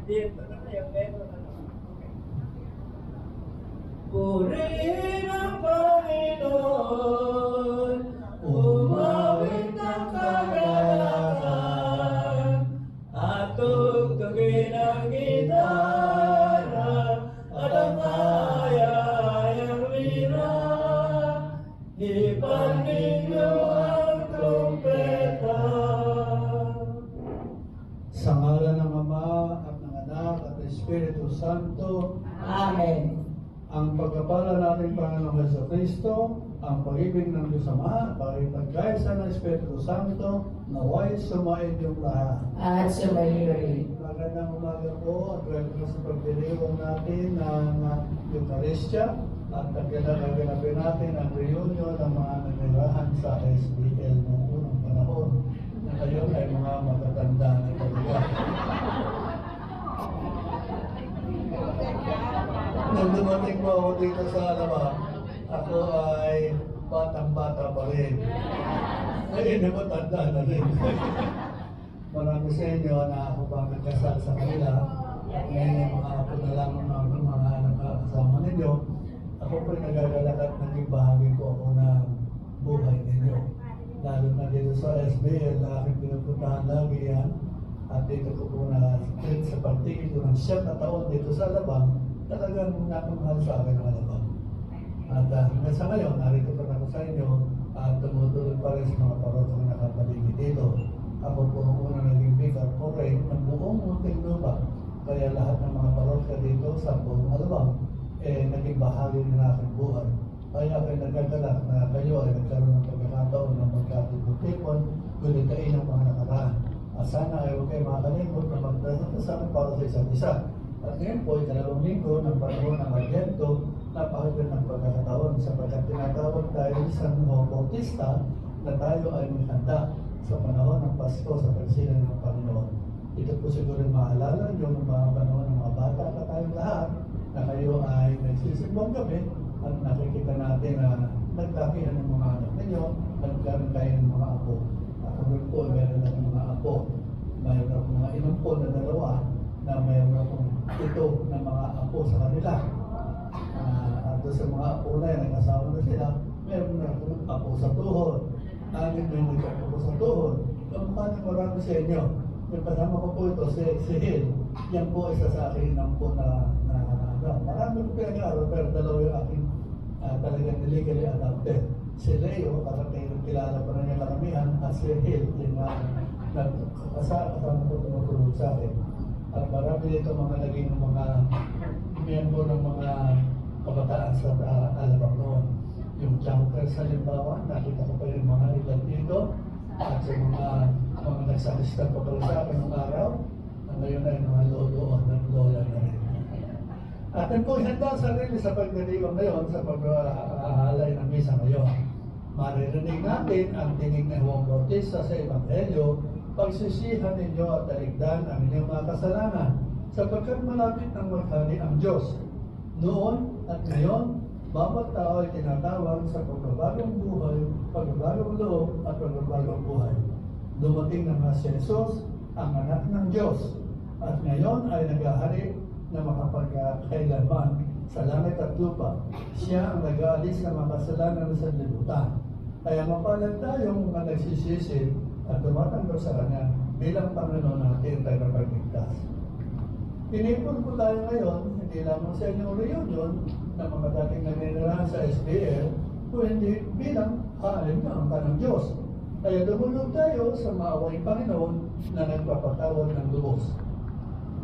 Dito na yung meron na. Purihin ang Panginoon, umawit ng kagalakan, at tugtugin ang gitara, at ang hayayang lira. Ipagninyo ang trumpeta. Sa ngalan ng Ama at ng Anak at ng Espiritu Santo. Amen. Ang pagkapala natin Panginoong Jesucristo, ang pag-ibig ng Diyos Ama, pagkaysa ng Espiritu Santo, naway sumaid yung lahat. At sumayo rin. Magandang umaga po at welcome sa pagdiriwang natin ng Eucharistia at nagkagaganapin natin ang reunion ng mga nanirahan sa SBL noong unang panahon na ngayon ay mga matatanda na talaga. Nung dumating po ako dito sa Alabang, ako ay batang-bata pa rin. Ngayon na matanda na rin. Marami sa inyo na ako bang nagkasal sa kanila at ngayon yung mga apo na lang ng mga anak kasama ninyo. Ako po nagagalak at naging bahagi po ako ng buhay ninyo. Lalo na dito sa SBL na aking pinupuntahan lagi yan. At dito ko po na sa pagtigil ko ng 7 na taon dito sa Alabang, talagang nakamahal sa akin ang Alabang. At hanggang sa ngayon, narito pa ako sa inyo at tumutuloy pa rin sa mga parokong nakapaligid dito. Ako po ang unang naging vicar po rin ng buong Muntinlupa. Kaya lahat ng mga parokya dito sa buong Alabang, naging bahagi ng aking buhay. Kaya ako'y nagkagalak na kayo ay nagkaroon ng pagkakataon ng magkatipon-tipon, gulitain ng mga nakaraan. At sana ay huwag kayo makakalimot na magdasal sa akin para sa isa't isa. At ngayon po, ikalawang linggo ng panahon ng Advento, napakaganda ng pagkakataon sapagkat tinatawag tayo sa Juan Bautista na tayo ay may handa sa panahon ng Pasko sa pagsilang ng Panginoon. Ito po siguro maalala nyo ng mga panahon ng mga bata na tayong lahat na kayo ay nagsisimbang gabi at nakikita natin na naglakihan ng mga anak ninyo at nagkaroon tayo ng mga apo. Ako rin po, meron na mga apo. Mayroon akong mga inumpon na dalawa na mayroon akong 7 na mga apo sa kanila. At doon sa mga apo na yan, nag-asawa na sila, meron na akong apo sa tuhod. Amin may nagkakapo sa tuhod. Kamukha niyo marami sa inyo. May kasama ko po ito, si Hill. Yan po isa sa akin po na marami ko pinag-aaral, pero dalawa yung aking talagang legally adopted. Si Leo, karating kilala pa na niya karamihan, at si Hill, yung kasama ko tumutulog sa akin. At marami dito mga naging mga miyembro ng mga kabataan sa Alabang noon. Yung junkers halimbawa, nakita ko pa yung mga ilan dito, at yung mga nagsalistan pa pala sa akin ng araw, na ngayon ay mga lolo at lola na rin. At ang po handa sa sarili sa pagdiriwang ngayon, sa pag-aalay ng misa ngayon. Maririnig natin ang tinig ng Juan Bautista sa Ebanghelyo, pagsisihan ninyo at daligdan ang inyong mga kasalanan, sapagkat malapit ng maghari ang Diyos. Noon at ngayon, bawat tao ay tinatawag sa pagbabagong buhay, pagbabagong loob at pagbabagong buhay. Dumating na nga si Jesus, ang anak ng Diyos, at ngayon ay naghahari na makapagkailanman sa langit at lupa. Siya ang nag-aalis ng mga kasalanan sa libutan. Kaya mapalad tayong mga nagsisisi at tumatanggap sa Kanya bilang Panginoon natin tayo mapagligtas. Pinipon po tayo ngayon, hindi lamang sa inyong reunion na mga dating naninirahan sa SBL, kundi bilang haalin na ang kanang Diyos. Kaya dumulog tayo sa maawang Panginoon na nagpapatawad ng lubos.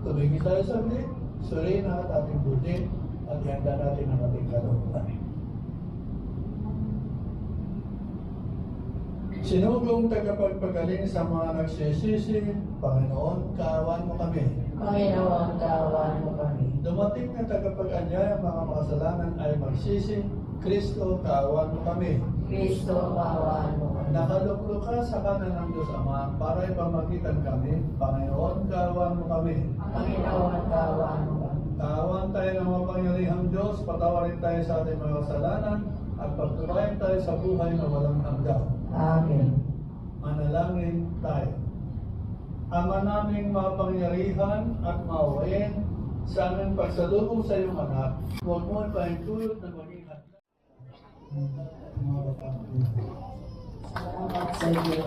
Tumingin tayo sa ulit, suriin at ating buti at ihanda natin ang ating kalooban. Sinugong tagapagpagaling sa mga nagsisisi, Panginoon, kaawan mo kami. Panginoon, kaawan mo kami. Dumating na tagapag-anyaya ang mga makasalanan ay magsisi, Kristo, kaawan mo kami. Kristo, kaawan mo kami. Nakaluklo ka sa kanan ng Diyos Ama para ipamagitan kami, Panginoon, kaawan mo kami. Panginoon, kaawan mo kami. Kaawan tayo ng mapangyarihang Diyos, patawarin tayo sa ating mga kasalanan, at pagtubayan tayo sa buhay na walang hanggan. Amen. Manalangin tayo. Ama naming mapangyarihan at maawain, sa aming pagsalubong sa iyong anak, huwag mo ipahintulot na maging hatla. Salamat sa Diyos.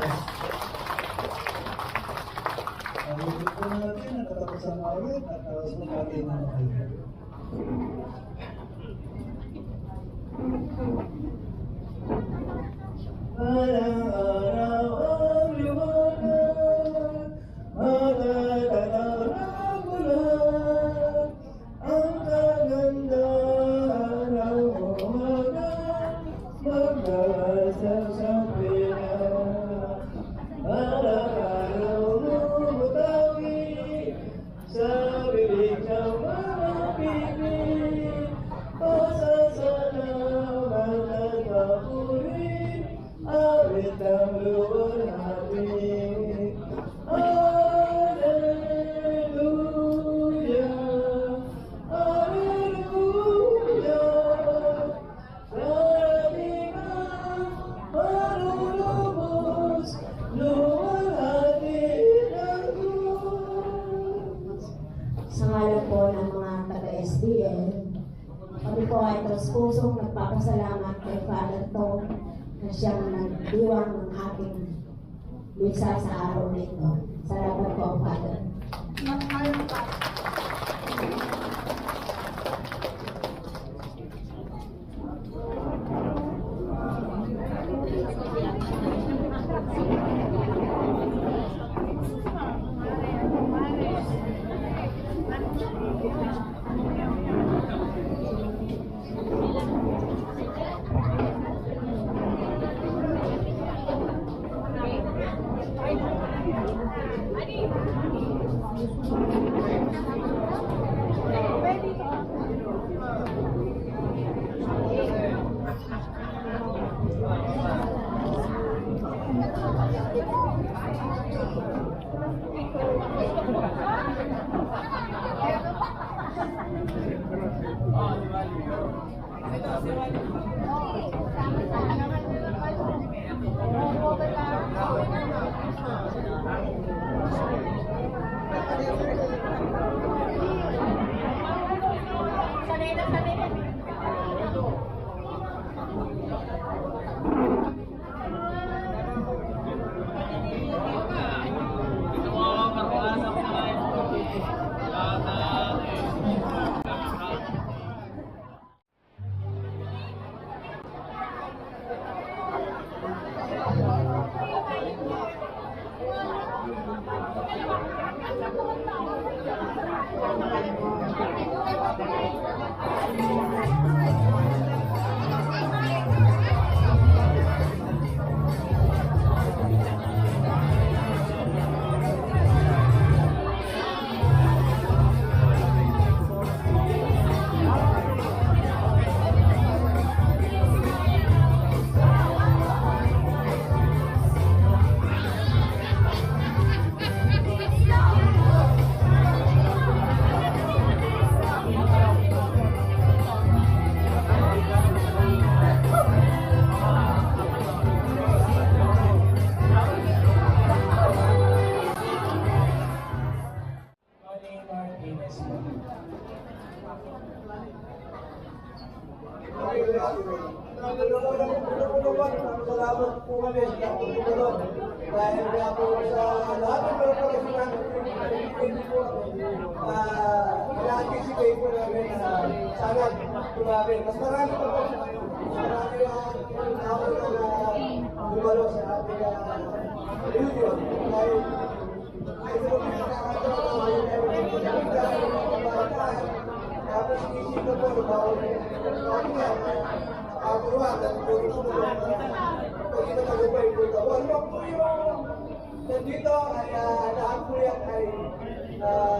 Pag-ibig po natin ang katapusan ng awit at tawas mo natin ang mahal. Parang araw ang liwanag, magdadalaw ng bulan, ang kagandahan ng umaga, magdasal sa pinan. Parang araw lumutawi, sa bibig ng mga pipit, pasasalamat at papuri, awit ang luwalhati. Alleluia, Alleluia, darating ang malulubos, luwalhati ng Diyos. Sa ngalan po ng mga taga-SDL, kami po ay taus-pusong nagpapasalamat kay Father Tom na siyang nagdiwang ng ating bisa sa araw na ito. Salamat po, Father. Salamat po kami sa pagtulong. Dahil nga po sa lahat ng mga pagkasinan, hindi po na-anticipate po namin na sana tumabin. Mas marami pa po. Marami ang tao na dumalo sa ating reunion. Dahil ito po nakakatawa ngayon tapos isip na po, bawal kaguruan at pag-itulong pag itatagupay po ito. Wala po yung nandito ay lahat po yan ay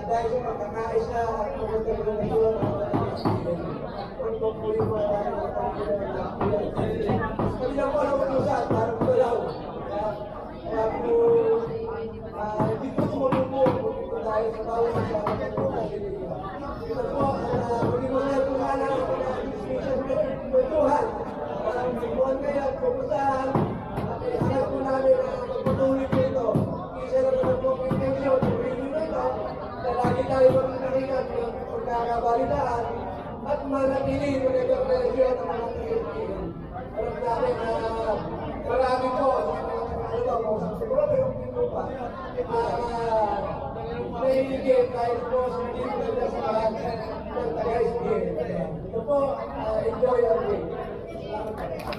dahil sa pagkakais na at pagkakagulong ito po yung kanila po ang mag-usap, parang tulaw. Kaya po, hindi po tumulong po dahil sa bawal sa pagkakagulong. Ito po, mag-iwala po nga lang po na Tuhan, buwan kayo, pupuntahan, at isahan po namin na magpatuloy po ito. Isa na po na po, intention, tayo magkakaroon ng pagkakabalitaan at manatili magandang relasyon ng mga taga-SBL. Alam namin na marami po siguro mayroong dito pa nailigid dahil po sa hindi maganda sa lahat ng taga-SBL. Ito po, enjoy your day.